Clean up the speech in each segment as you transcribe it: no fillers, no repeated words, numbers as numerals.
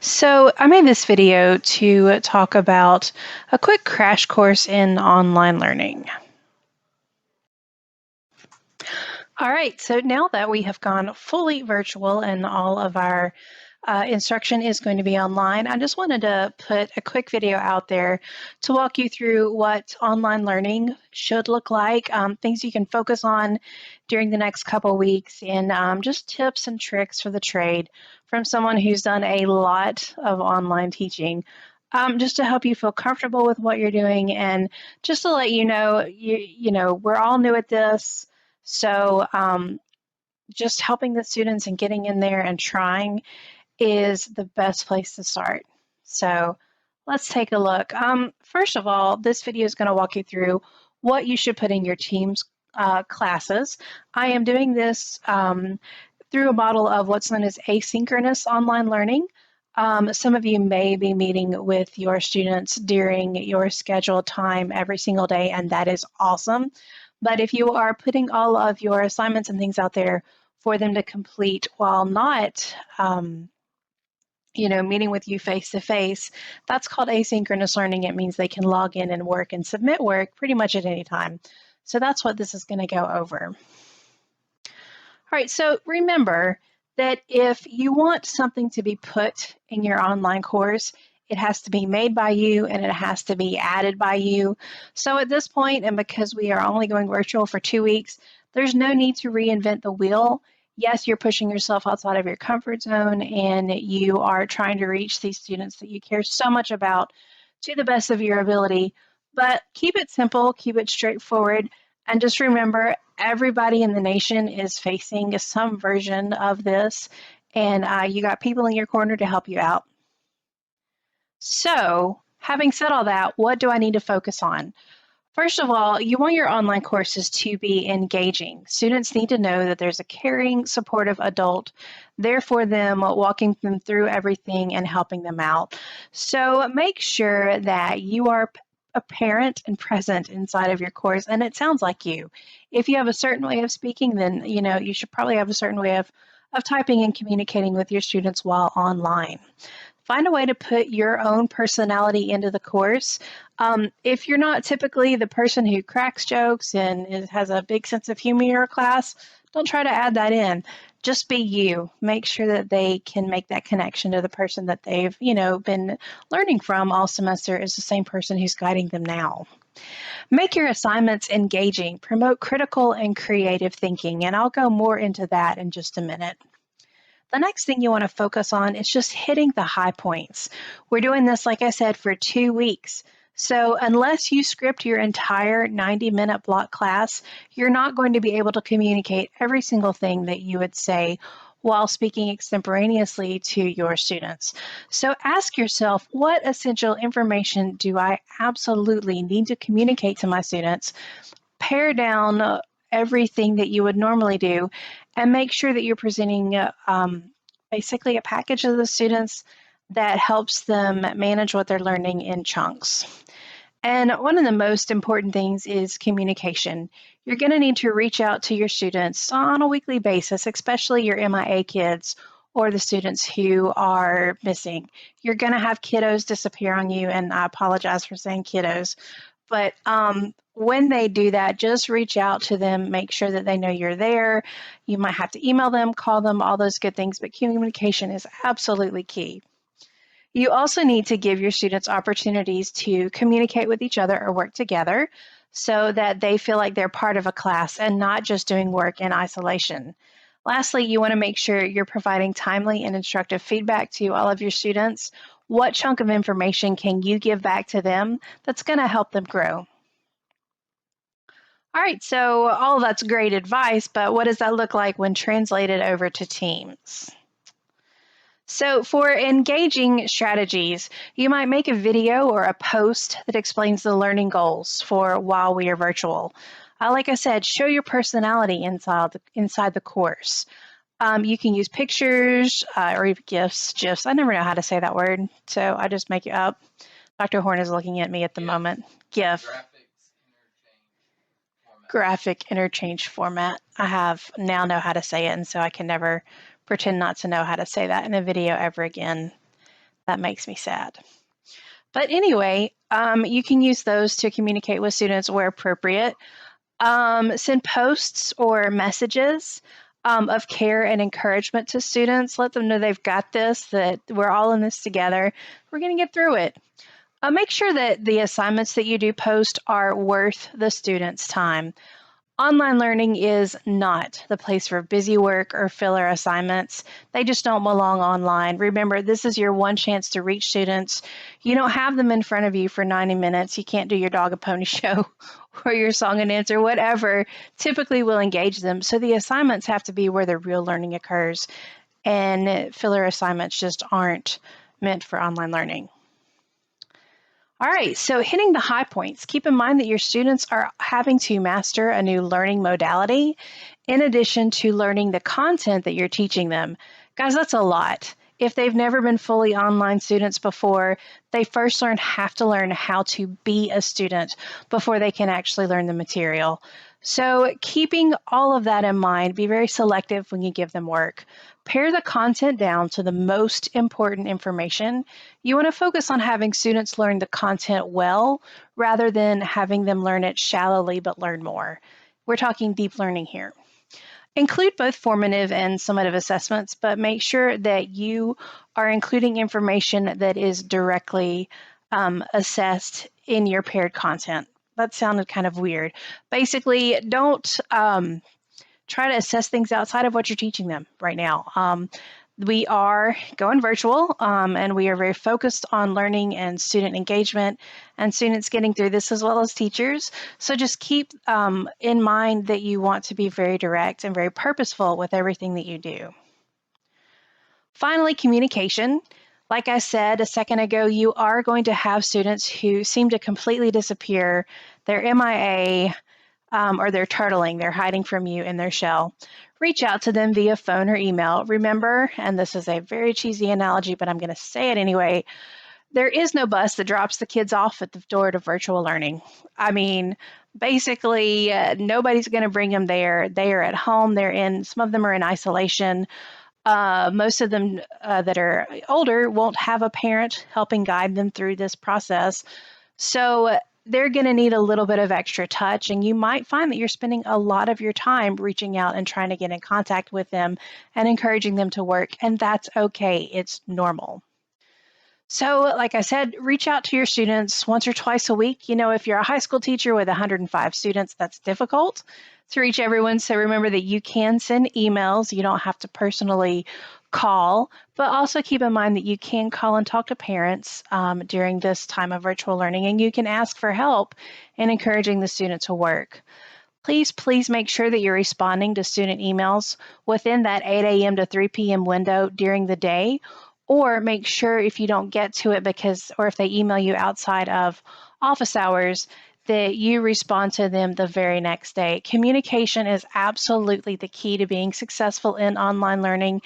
So, I made this video to talk about a quick crash course in online learning. All right, so now that we have gone fully virtual and all of our instruction is going to be online, I just wanted to put a quick video out there to walk you through what online learning should look like, things you can focus on during the next couple weeks, and just tips and tricks for the trade from someone who's done a lot of online teaching. Just to help you feel comfortable with what you're doing, and just to let you know, we're all new at this, so just helping the students and getting in there and trying is the best place to start. So let's take a look. First of all, this video is going to walk you through what you should put in your team's classes. I am doing this through a model of what's known as asynchronous online learning. Some of you may be meeting with your students during your scheduled time every single day, and that is awesome. But if you are putting all of your assignments and things out there for them to complete while not meeting with you face to face, that's called asynchronous learning. It means they can log in and work and submit work pretty much at any time. So that's what this is going to go over. All right, so remember that if you want something to be put in your online course, it has to be made by you and it has to be added by you. So at this point, and because we are only going virtual for 2 weeks, there's no need to reinvent the wheel. Yes, you're pushing yourself outside of your comfort zone and you are trying to reach these students that you care so much about to the best of your ability, but keep it simple, keep it straightforward, and just remember, everybody in the nation is facing some version of this, and you got people in your corner to help you out. So, having said all that, what do I need to focus on? First of all, you want your online courses to be engaging. Students need to know that there's a caring, supportive adult there for them, walking them through everything and helping them out. So make sure that you are apparent and present inside of your course, and it sounds like you. If you have a certain way of speaking, then you should probably have a certain way of typing and communicating with your students while online. Find a way to put your own personality into the course. If you're not typically the person who cracks jokes and has a big sense of humor in your class, don't try to add that in. Just be you. Make sure that they can make that connection to the person that they've, been learning from all semester is the same person who's guiding them now. Make your assignments engaging. Promote critical and creative thinking, and I'll go more into that in just a minute. The next thing you want to focus on is just hitting the high points. We're doing this, like I said, for 2 weeks. So unless you script your entire 90-minute block class, you're not going to be able to communicate every single thing that you would say while speaking extemporaneously to your students. So ask yourself, what essential information do I absolutely need to communicate to my students? Pare down everything that you would normally do and make sure that you're presenting basically a package of the students that helps them manage what they're learning in chunks. And one of the most important things is communication. You're going to need to reach out to your students on a weekly basis, especially your MIA kids or the students who are missing. You're going to have kiddos disappear on you, and I apologize for saying kiddos, but when they do that, just reach out to them, make sure that they know you're there. You might have to email them, call them, all those good things, but communication is absolutely key. You also need to give your students opportunities to communicate with each other or work together so that they feel like they're part of a class and not just doing work in isolation. Lastly, you want to make sure you're providing timely and instructive feedback to all of your students. What chunk of information can you give back to them that's going to help them grow? All right, so all of that's great advice, but what does that look like when translated over to Teams? So for engaging strategies, you might make a video or a post that explains the learning goals for while we are virtual. Like I said, show your personality inside the course. You can use pictures or even GIFs. I never know how to say that word, so I just make it up. Dr. Horn is looking at me at the moment. GIF. Graphic interchange format. I have now know how to say it, and so I can never pretend not to know how to say that in a video ever again. That makes me sad. But anyway, you can use those to communicate with students where appropriate. Send posts or messages of care and encouragement to students. Let them know they've got this, that we're all in this together. We're going to get through it. Make sure that the assignments that you do post are worth the student's time. Online learning is not the place for busy work or filler assignments. They just don't belong online. Remember, this is your one chance to reach students. You don't have them in front of you for 90 minutes. You can't do your dog and pony show or your song and dance or whatever typically will engage them. So the assignments have to be where the real learning occurs, and filler assignments just aren't meant for online learning. All right, so hitting the high points. Keep in mind that your students are having to master a new learning modality in addition to learning the content that you're teaching them. Guys, that's a lot. If they've never been fully online students before, they first have to learn how to be a student before they can actually learn the material. So keeping all of that in mind, be very selective when you give them work. Pare the content down to the most important information. You want to focus on having students learn the content well rather than having them learn it shallowly but learn more. We're talking deep learning here. Include both formative and summative assessments, but make sure that you are including information that is directly assessed in your paired content. That sounded kind of weird. Basically, don't try to assess things outside of what you're teaching them right now. We are going virtual, and we are very focused on learning and student engagement and students getting through this as well as teachers. So just keep in mind that you want to be very direct and very purposeful with everything that you do. Finally, communication. Like I said a second ago, you are going to have students who seem to completely disappear. They're MIA, or they're turtling, they're hiding from you in their shell. Reach out to them via phone or email. Remember, and this is a very cheesy analogy, but I'm going to say it anyway, there is no bus that drops the kids off at the door to virtual learning. I mean, basically, nobody's going to bring them there. They are at home. Some of them are in isolation. Most of them that are older won't have a parent helping guide them through this process. So they're going to need a little bit of extra touch, and you might find that you're spending a lot of your time reaching out and trying to get in contact with them and encouraging them to work, and that's okay. It's normal. So, like I said, reach out to your students once or twice a week. You know, if you're a high school teacher with 105 students, that's difficult to reach everyone. So remember that you can send emails. You don't have to personally call, but also keep in mind that you can call and talk to parents during this time of virtual learning, and you can ask for help in encouraging the student to work. Please make sure that you're responding to student emails within that 8 a.m. to 3 p.m. window during the day, or make sure if you don't get to it or if they email you outside of office hours, that you respond to them the very next day. Communication is absolutely the key to being successful in online learning.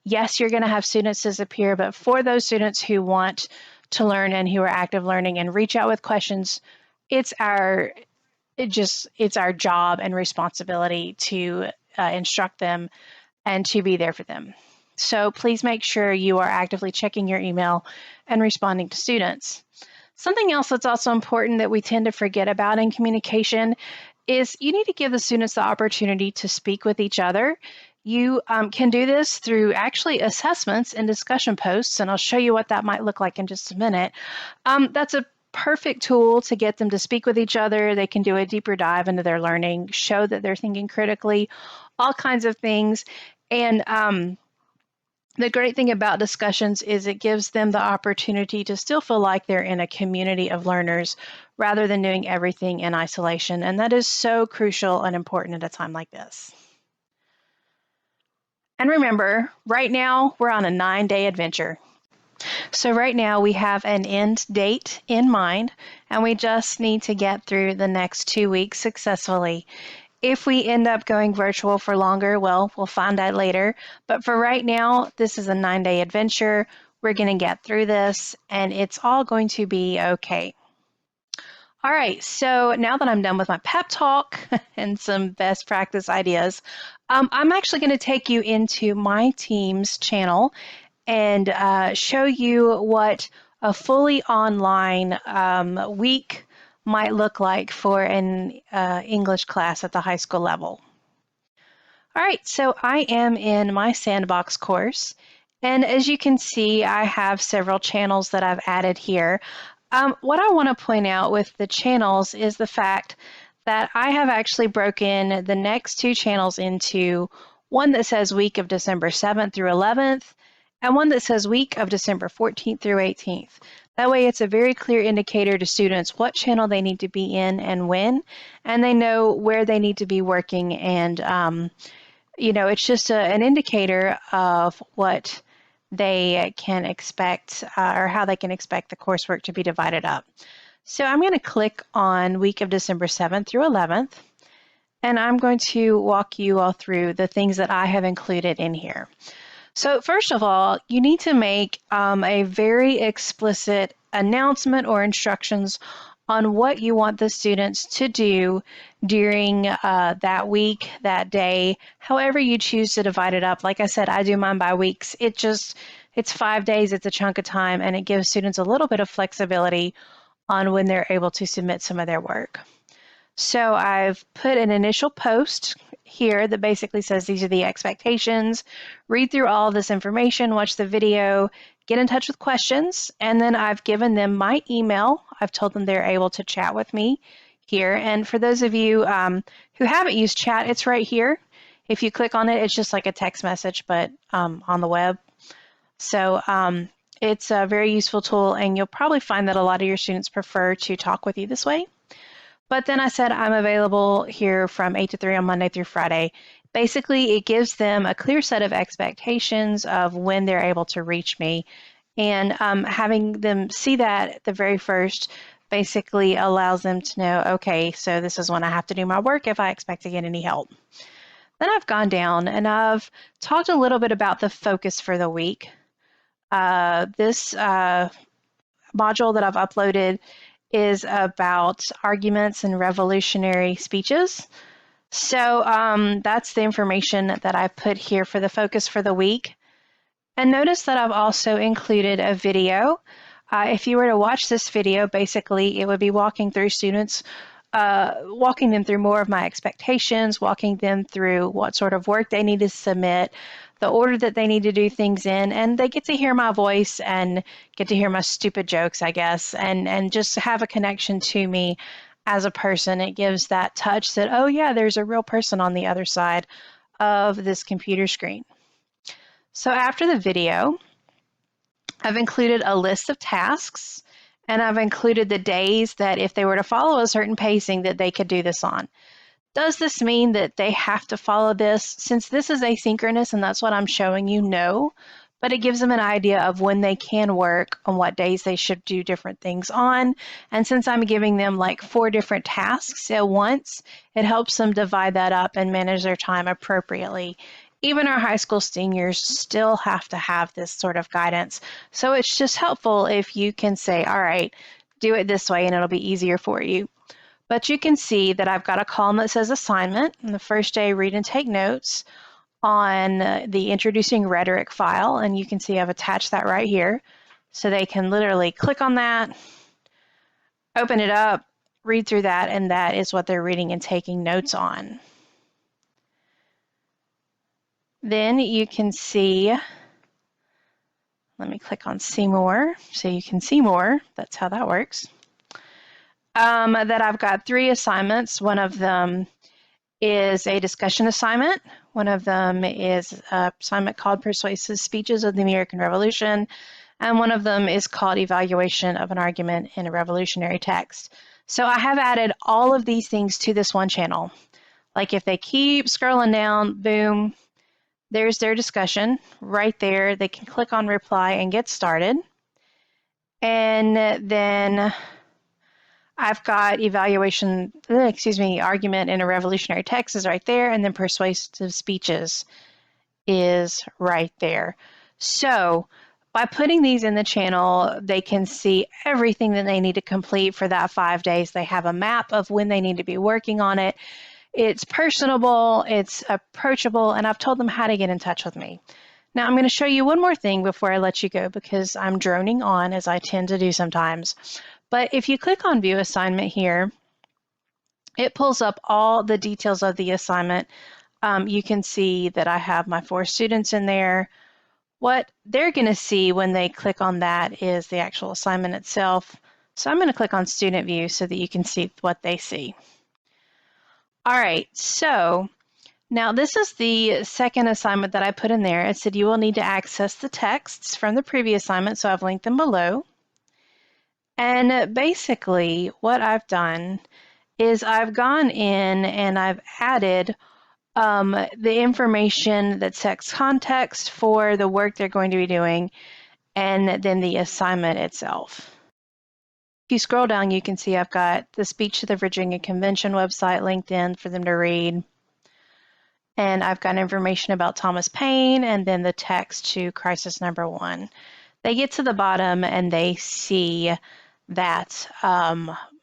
Yes, you're going to have students disappear, but for those students who want to learn and who are active learning and reach out with questions, it's our job and responsibility to instruct them and to be there for them. So please make sure you are actively checking your email and responding to students. Something else that's also important that we tend to forget about in communication is you need to give the students the opportunity to speak with each other. You can do this through actually assessments and discussion posts, and I'll show you what that might look like in just a minute. That's a perfect tool to get them to speak with each other. They can do a deeper dive into their learning, show that they're thinking critically, all kinds of things. And the great thing about discussions is it gives them the opportunity to still feel like they're in a community of learners rather than doing everything in isolation. And that is so crucial and important at a time like this. And remember, right now we're on a 9-day adventure. So right now we have an end date in mind, and we just need to get through the next 2 weeks successfully. If we end up going virtual for longer, well, we'll find out later. But for right now, this is a 9-day adventure. We're going to get through this, and it's all going to be okay. All right, so now that I'm done with my pep talk and some best practice ideas, I'm actually going to take you into my team's channel, and show you what a fully online week might look like for an English class at the high school level. All right, so I am in my Sandbox course, and as you can see, I have several channels that I've added here. What I want to point out with the channels is the fact that I have actually broken the next two channels into one that says week of December 7th through 11th, and one that says week of December 14th through 18th. That way it's a very clear indicator to students what channel they need to be in and when, and they know where they need to be working, and it's just an indicator of what they can expect or how they can expect the coursework to be divided up. So I'm going to click on week of December 7th through 11th, and I'm going to walk you all through the things that I have included in here. So first of all, you need to make a very explicit announcement or instructions on what you want the students to do during that week, that day, however you choose to divide it up. Like I said, I do mine by weeks. It's 5 days, it's a chunk of time, and it gives students a little bit of flexibility on when they're able to submit some of their work. So I've put an initial post here that basically says these are the expectations. Read through all of this information, watch the video, get in touch with questions, and then I've given them my email. I've told them they're able to chat with me here. And for those of you who haven't used chat, it's right here. If you click on it, it's just like a text message, but on the web. So it's a very useful tool, and you'll probably find that a lot of your students prefer to talk with you this way. But then I said I'm available here from 8 to 3 on Monday through Friday. Basically, it gives them a clear set of expectations of when they're able to reach me. And having them see that at the very first basically allows them to know, okay, so this is when I have to do my work if I expect to get any help. Then I've gone down and I've talked a little bit about the focus for the week. This module that I've uploaded is about arguments and revolutionary speeches. So that's the information that I put here for the focus for the week. And notice that I've also included a video. If you were to watch this video, basically it would be walking through students, walking them through more of my expectations, walking them through what sort of work they need to submit, the order that they need to do things in, and they get to hear my voice and get to hear my stupid jokes, I guess, and just have a connection to me as a person. It gives that touch that, oh yeah, there's a real person on the other side of this computer screen. So after the video, I've included a list of tasks, and I've included the days that if they were to follow a certain pacing that they could do this on. Does this mean that they have to follow this? Since this is asynchronous and that's what I'm showing you, no. But it gives them an idea of when they can work, on what days they should do different things on. And since I'm giving them like 4 different tasks at once, it helps them divide that up and manage their time appropriately. Even our high school seniors still have to have this sort of guidance. So it's just helpful if you can say, all right, do it this way and it'll be easier for you. But you can see that I've got a column that says assignment. And the first day, read and take notes on the introducing rhetoric file. And you can see I've attached that right here. So they can literally click on that, open it up, read through that, and that is what they're reading and taking notes on. Then you can see, let me click on see more so you can see more. That's how that works. That I've got 3 assignments. One of them is a discussion assignment. One of them is an assignment called Persuasive Speeches of the American Revolution. And one of them is called Evaluation of an Argument in a Revolutionary Text. So I have added all of these things to this one channel. Like if they keep scrolling down, boom, there's their discussion right there. They can click on reply and get started. And then I've got argument in a revolutionary text is right there, and then persuasive speeches is right there. So by putting these in the channel, they can see everything that they need to complete for that 5 days. They have a map of when they need to be working on it. It's personable, it's approachable, and I've told them how to get in touch with me. Now I'm going to show you one more thing before I let you go because I'm droning on as I tend to do sometimes. But if you click on View Assignment here, it pulls up all the details of the assignment. You can see that I have my 4 students in there. What they're going to see when they click on that is the actual assignment itself. So I'm going to click on Student View so that you can see what they see. All right, so now this is the second assignment that I put in there. It said you will need to access the texts from the previous assignment, so I've linked them below. And basically what I've done is I've gone in and I've added the information that sets context for the work they're going to be doing and then the assignment itself. If you scroll down, you can see I've got the speech to the Virginia Convention website linked in for them to read. And I've got information about Thomas Paine and then the text to crisis number 1. They get to the bottom and they see that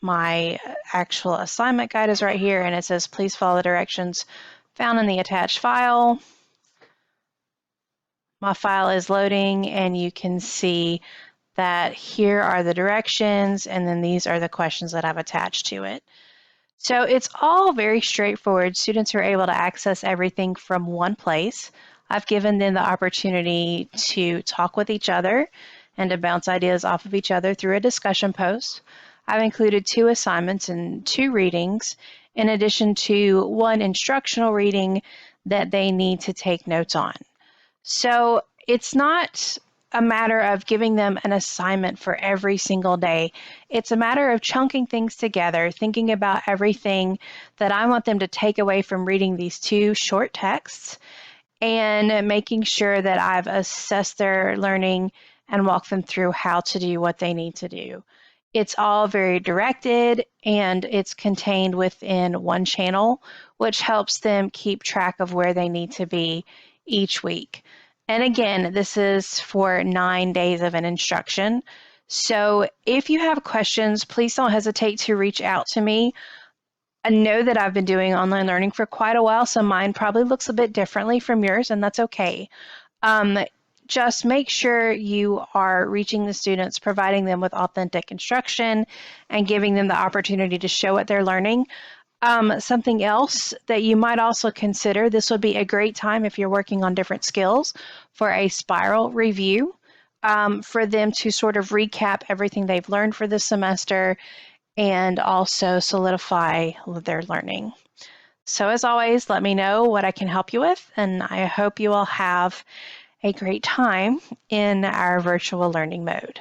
my actual assignment guide is right here, and it says please follow the directions found in the attached file. My file is loading and you can see that here are the directions and then these are the questions that I've attached to it. So it's all very straightforward. Students are able to access everything from one place. I've given them the opportunity to talk with each other and to bounce ideas off of each other through a discussion post. I've included 2 assignments and 2 readings, in addition to 1 instructional reading that they need to take notes on. So it's not a matter of giving them an assignment for every single day. It's a matter of chunking things together, thinking about everything that I want them to take away from reading these 2 short texts, and making sure that I've assessed their learning and walked them through how to do what they need to do. It's all very directed and it's contained within one channel, which helps them keep track of where they need to be each week. And again, this is for 9 days of an instruction. So if you have questions, please don't hesitate to reach out to me. I know that I've been doing online learning for quite a while, so mine probably looks a bit differently from yours, and that's okay. Just make sure you are reaching the students, providing them with authentic instruction, and giving them the opportunity to show what they're learning. Something else that you might also consider, this would be a great time if you're working on different skills for a spiral review, for them to sort of recap everything they've learned for this semester and also solidify their learning. So as always, let me know what I can help you with, and I hope you all have a great time in our virtual learning mode.